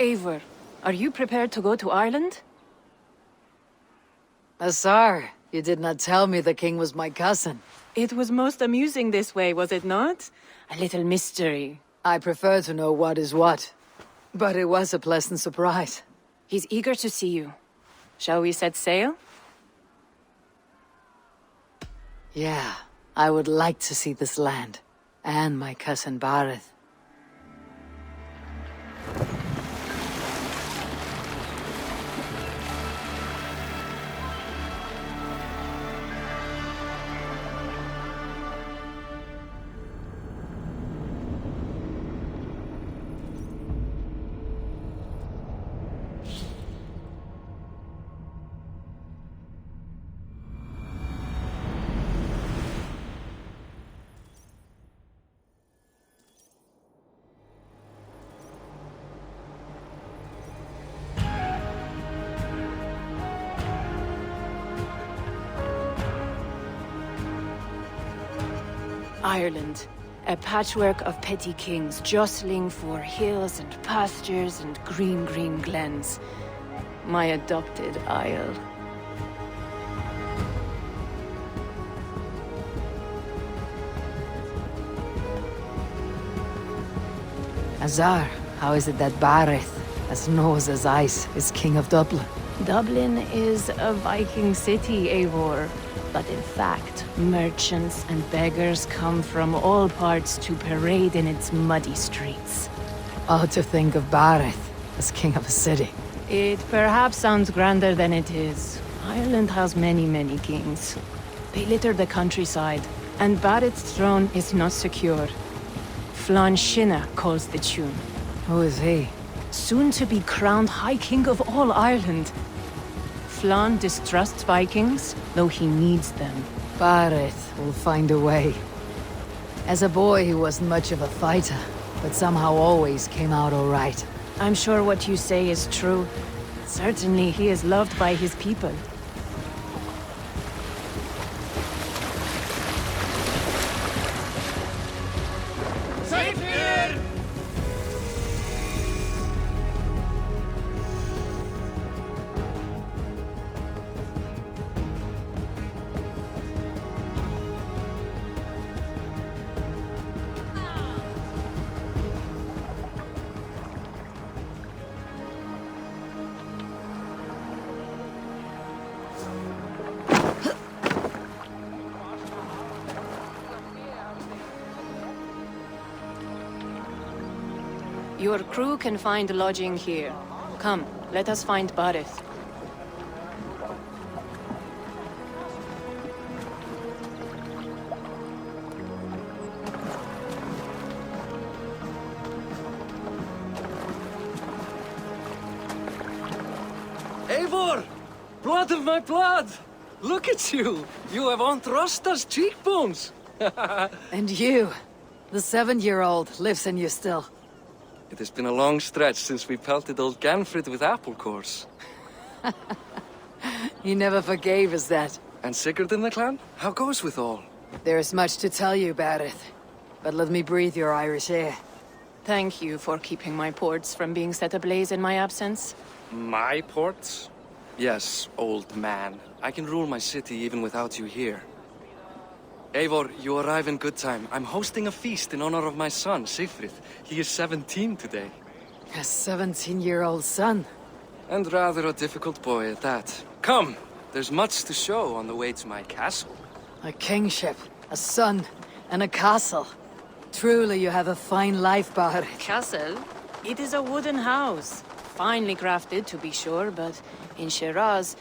Eivor, are you prepared to go to Ireland? Azar, you did not tell me the king was my cousin. It was most amusing this way, was it not? A little mystery. I prefer to know what is what. But it was a pleasant surprise. He's eager to see you. Shall we set sail? Yeah, I would like to see this land. And my cousin Barith. Ireland. A patchwork of petty kings jostling for hills and pastures and green glens. My adopted isle. Azar, how is it that Barith, as nose as ice, is king of Dublin? Dublin is a Viking city, Eivor. But in fact, merchants and beggars come from all parts to parade in its muddy streets. Oh, to think of Barith as king of a city. It perhaps sounds grander than it is. Ireland has many kings. They litter the countryside, and Barith's throne is not secure. Flann Sinna calls the tune. Who is he? Soon to be crowned High King of all Ireland. Flann distrusts Vikings, though he needs them. Barith will find a way. As a boy, he wasn't much of a fighter, but somehow always came out all right. I'm sure what you say is true. Certainly he is loved by his people. Safe here! Your crew can find lodging here. Come, let us find Barith. Eivor! Blood of my blood! Look at you! You have Aunt Rosta's cheekbones! And you, the 7-year-old, lives in you still. It has been a long stretch since we pelted old Ganfrid with apple cores. He never forgave us that. And Sigurd in the clan? How goes with all? There is much to tell you, Barith. But let me breathe your Irish air. Thank you for keeping my ports from being set ablaze in my absence. My ports? Yes, old man. I can rule my city even without you here. Eivor, you arrive in good time. I'm hosting a feast in honor of my son, Sigfrid. He is 17 today. A 17-year-old son? And rather a difficult boy at that. Come! There's much to show on the way to my castle. A kingship, a son, and a castle. Truly you have a fine life, Barith. Castle? It is a wooden house. Finely crafted, to be sure, but in Shiraz,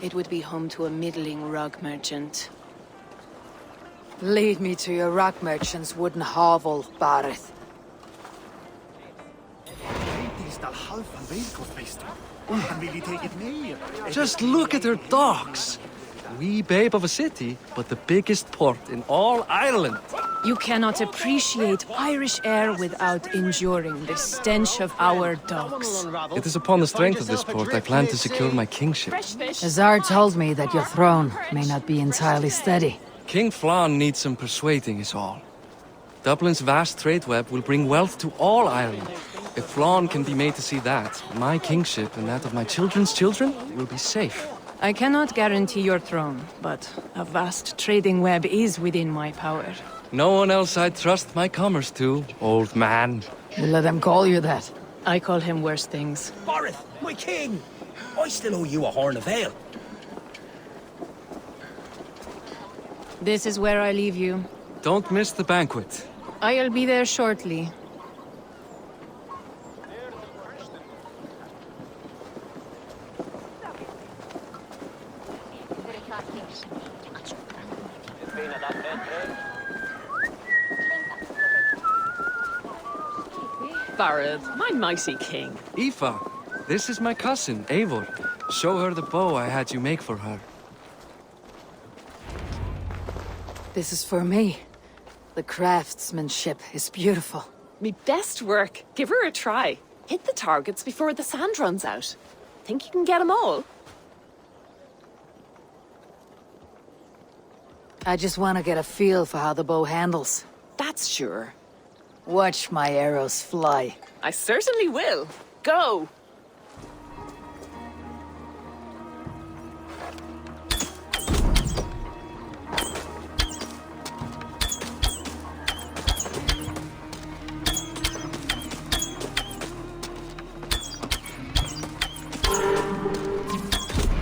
it would be home to a middling rug merchant. Lead me to your rock merchant's wooden hovel, Barith. Just look at her docks! Wee babe of a city, but the biggest port in all Ireland. You cannot appreciate Irish air without enduring the stench of our docks. It is upon the strength of this port I plan to secure my kingship. Azar told me that your throne may not be entirely steady. King Flann needs some persuading is all. Dublin's vast trade web will bring wealth to all Ireland. If Flann can be made to see that, my kingship and that of my children's children will be safe. I cannot guarantee your throne, but a vast trading web is within my power. No one else I'd trust my commerce to, old man. You let him call you that. I call him worse things. Barrett, my king! I still owe you a horn of ale. This is where I leave you. Don't miss the banquet. I'll be there shortly. Barrett, my mighty king. Aoife, this is my cousin, Eivor. Show her the bow I had you make for her. This is for me. The craftsmanship is beautiful. Me best work. Give her a try. Hit the targets before the sand runs out. Think you can get them all? I just want to get a feel for how the bow handles. That's sure. Watch my arrows fly. I certainly will. Go!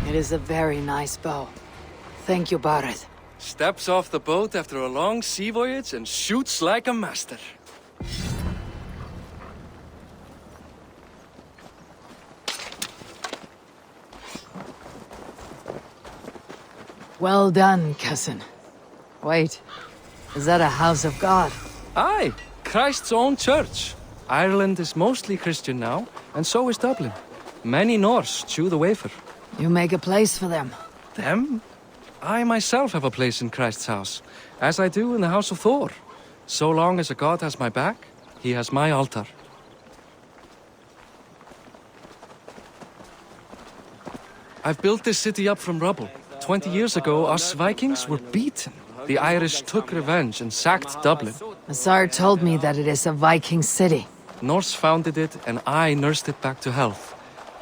It is a very nice bow. Thank you, Barrett. Steps off the boat after a long sea voyage and shoots like a master. Well done, cousin. Wait, is that a house of God? Aye, Christ's own church. Ireland is mostly Christian now, and so is Dublin. Many Norse chew the wafer. You make a place for them. Them? I myself have a place in Christ's house, as I do in the house of Thor. So long as a god has my back, he has my altar. I've built this city up from rubble. 20 years ago, us Vikings were beaten. The Irish took revenge and sacked Dublin. Mazar told me that it is a Viking city. Norse founded it, and I nursed it back to health.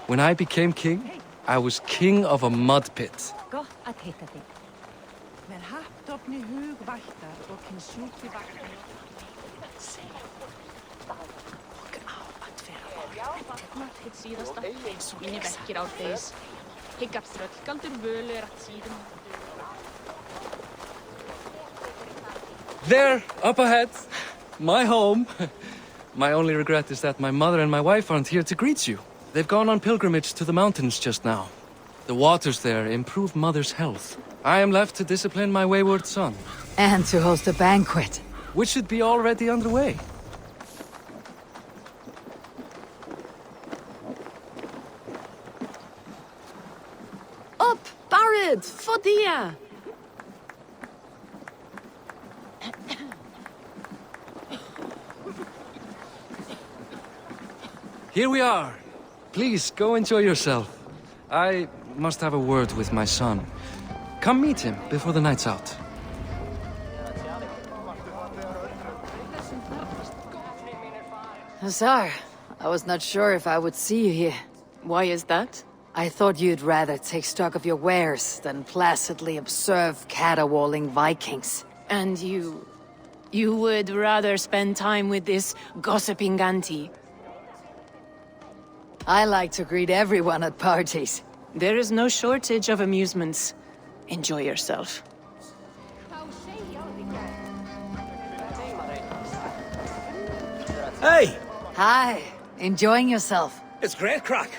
When I became king, I was king of a mud pit. There, up ahead, my home. My only regret is that my mother and my wife aren't here to greet you. They've gone on pilgrimage to the mountains just now. The waters there improve mother's health. I am left to discipline my wayward son, And to host a banquet. which should be already underway. Up, Barrett! Fodia! Here we are. Please, go enjoy yourself. I must have a word with my son. Come meet him before the night's out. Mazar, I was not sure if I would see you here. Why is that? I thought you'd rather take stock of your wares than placidly observe caterwauling Vikings. And you... You would rather spend time with this gossiping auntie? I like to greet everyone at parties. There is no shortage of amusements. Enjoy yourself. Hey! Hi, enjoying yourself? It's great crack.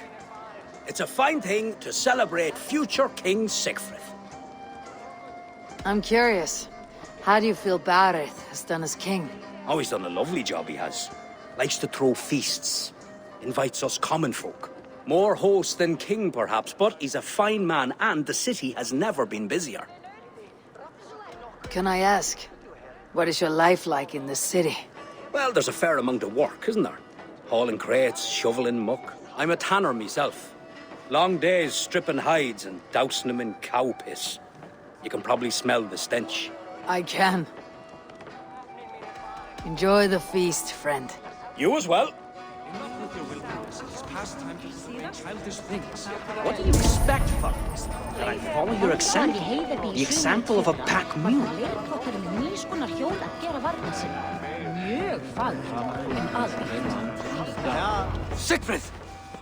It's a fine thing to celebrate future King Sigfrid. I'm curious. How do you feel Barrett has done as king? Oh, he's done a lovely job, he has. Likes to throw feasts. Invites us common folk. More host than king, perhaps, but he's a fine man, and the city has never been busier. Can I ask, what is your life like in this city? Well, there's a fair amount of work, isn't there? Hauling crates, shoveling muck. I'm a tanner myself. Long days stripping hides and dousing them in cow piss. You can probably smell the stench. I can. Enjoy the feast, friend. You as well. Enough with your wilderness. It is past time to put away childish things. What do you expect, Fuckers? That I follow your example? The example of a pack mule? Siegfried!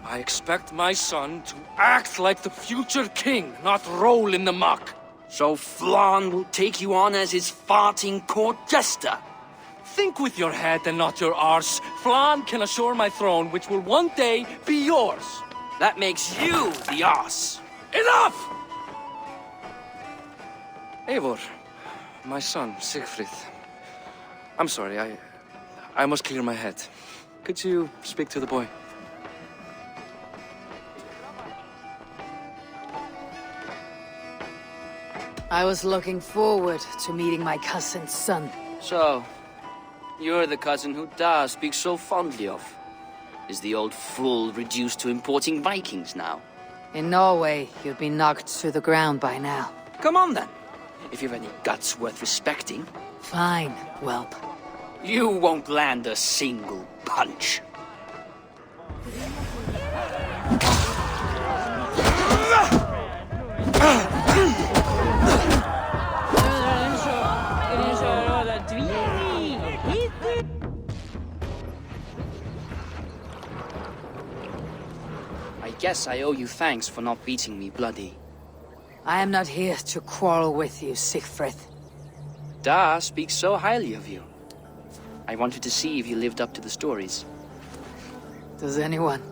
I expect my son to act like the future king, not roll in the muck. So Flann will take you on as his farting court jester? Think with your head and not your arse. Flann can assure my throne, which will one day be yours. That makes you the ass. Enough! Eivor, my son, Siegfried. I'm sorry, I must clear my head. Could you speak to the boy? I was looking forward to meeting my cousin's son. So, you're the cousin who Da speaks so fondly of. Is the old fool reduced to importing Vikings now? In Norway, you'd be knocked to the ground by now. Come on then, if you've any guts worth respecting. Fine, whelp. You won't land a single punch. I guess I owe you thanks for not beating me bloody. I am not here to quarrel with you, Siegfried. Da speaks so highly of you. I wanted to see if you lived up to the stories. Does anyone?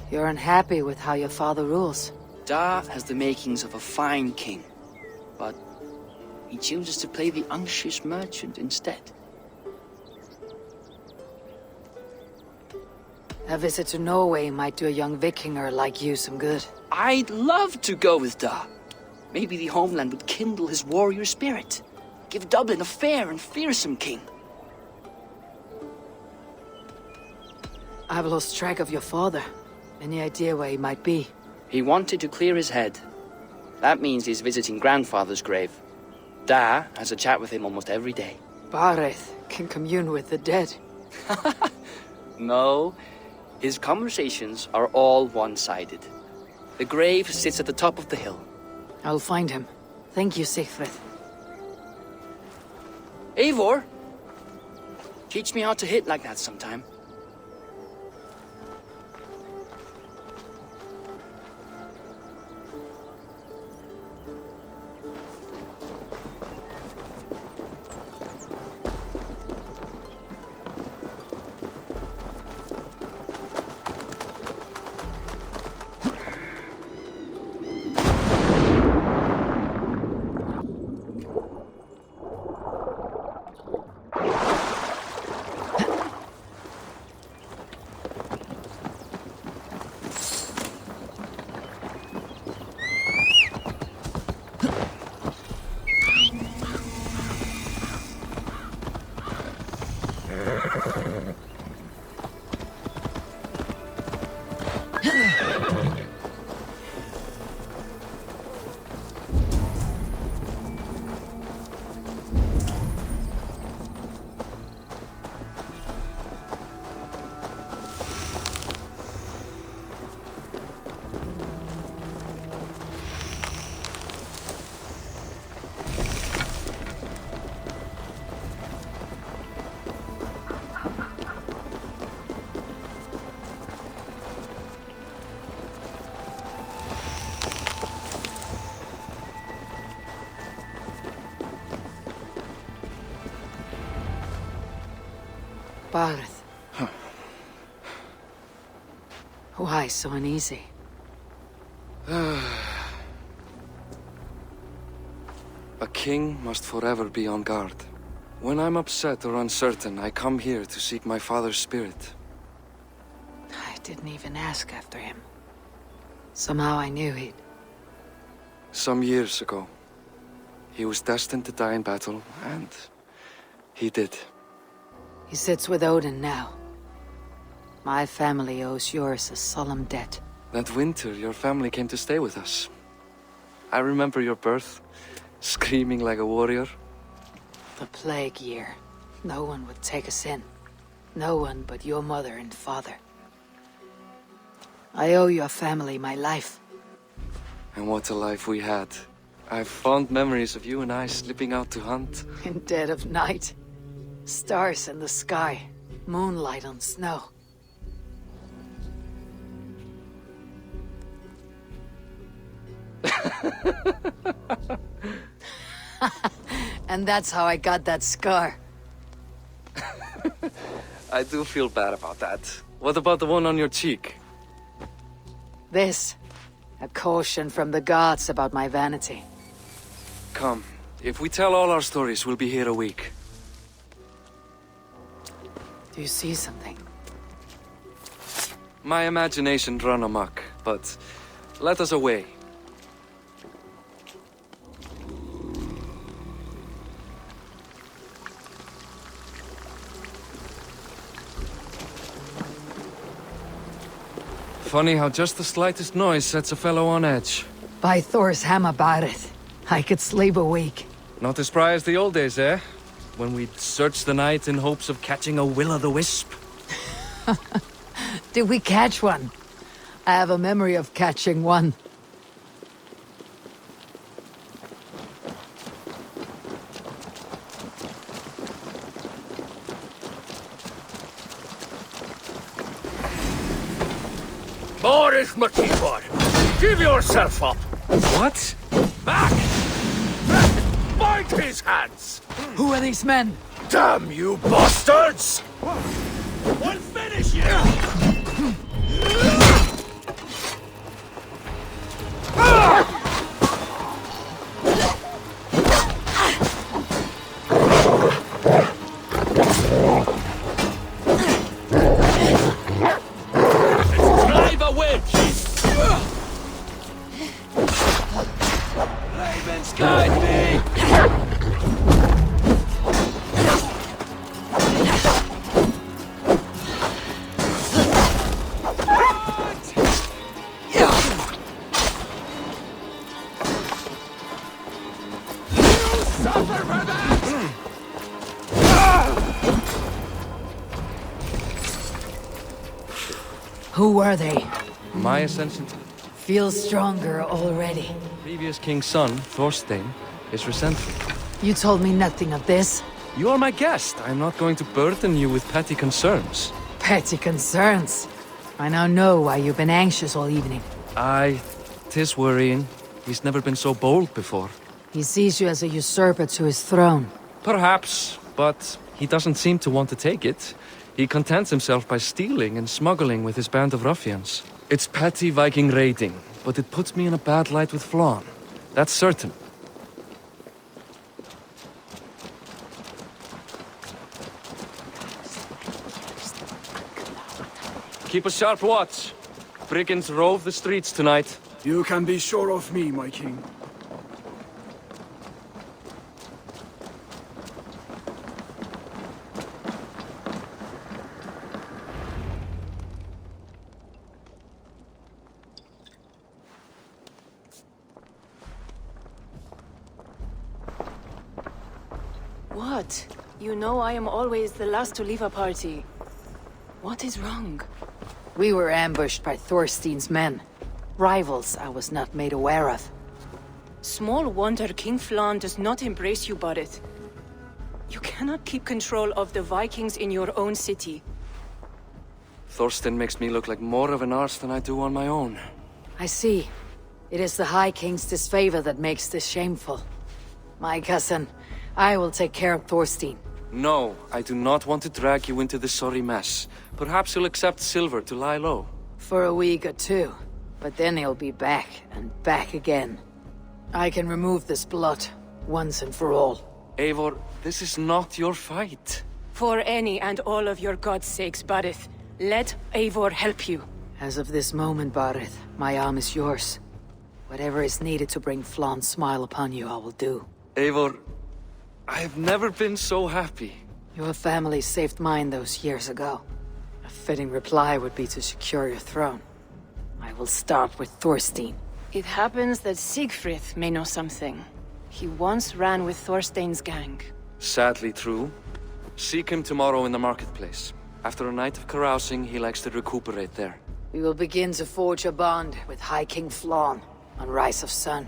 You're unhappy with how your father rules. Da has the makings of a fine king, but he chooses to play the unctuous merchant instead. A visit to Norway might do a young Vikinger like you some good. I'd love to go with Da. Maybe the homeland would kindle his warrior spirit. Give Dublin a fair and fearsome king. I've lost track of your father. Any idea where he might be? He wanted to clear his head. That means he's visiting grandfather's grave. Da has a chat with him almost every day. Bareth can commune with the dead. No, his conversations are all one-sided. The grave sits at the top of the hill. I'll find him. Thank you, Siegfried. Eivor! Teach me how to hit like that sometime. Bareth. Why so uneasy? A king must forever be on guard. When I'm upset or uncertain, I come here to seek my father's spirit. I didn't even ask after him. Somehow I knew he'd... Some years ago, he was destined to die in battle, and he did. He sits with Odin now. My family owes yours a solemn debt. That winter, your family came to stay with us. I remember your birth, screaming like a warrior. a plague year. No one would take us in. No one but your mother and father. I owe your family my life. And what a life we had. I have fond memories of you and I slipping out to hunt. In dead of night. Stars in the sky. Moonlight on snow. And that's how I got that scar. I do feel bad about that. What about the one on your cheek? This. A caution from the gods about my vanity. Come, if we tell all our stories, we'll be here a week. Do you see something? My imagination run amok, but let us away. Funny how just the slightest noise sets a fellow on edge. By Thor's hammer, Barith. I could sleep a week. Not as spry as the old days, eh? When we'd search the night in hopes of catching a will-o'-the-wisp. Did we catch one? I have a memory of catching one. Boris Makibor, give yourself up! What? Back! Bind his hands! Who are these men? Damn you bastards! We'll finish you! Drive a wedge! Ravens guide me! Who were they? My ascension to the Feel stronger already. previous king's son, Thorstein, is resentful. You told me nothing of this. You are my guest. I'm not going to burden you with petty concerns. Petty concerns. I now know why you've been anxious all evening. Aye, 'tis worrying. He's never been so bold before. He sees you as a usurper to his throne. Perhaps, but he doesn't seem to want to take it. He contents himself by stealing and smuggling with his band of ruffians. It's petty Viking raiding, but it puts me in a bad light with Flann. That's certain. Keep a sharp watch. Brigands rove the streets tonight. You can be sure of me, my king. What? You know I am always the last to leave a party. What is wrong? We were ambushed by Thorstein's men. Rivals I was not made aware of. Small wonder King Flann does not embrace you, Barith. You cannot keep control of the Vikings in your own city. Thorstein makes me look like more of an arse than I do on my own. I see. It is the High King's disfavor that makes this shameful. My cousin, I will take care of Thorstein. No, I do not want to drag you into this sorry mess. Perhaps you'll accept silver to lie low. For a week or two. But then he'll be back, and back again. I can remove this blot, once and for all. Eivor, this is not your fight. For any and all of your gods' sakes, Barith, let Eivor help you. As of this moment, Barith, my arm is yours. Whatever is needed to bring Flann's smile upon you, I will do. Eivor, I've never been so happy. Your family saved mine those years ago. A fitting reply would be to secure your throne. I will start with Thorstein. It happens that Siegfried may know something. He once ran with Thorstein's gang. Sadly true. Seek him tomorrow in the marketplace. After a night of carousing, he likes to recuperate there. We will begin to forge a bond with High King Flann on Rise of Sun.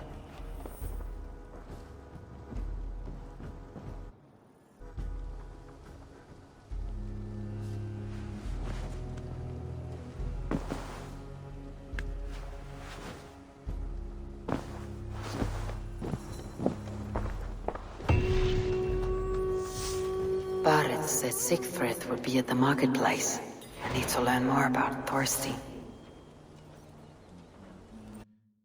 Barret said Sigfrid would be at the marketplace. I need to learn more about Thorstein.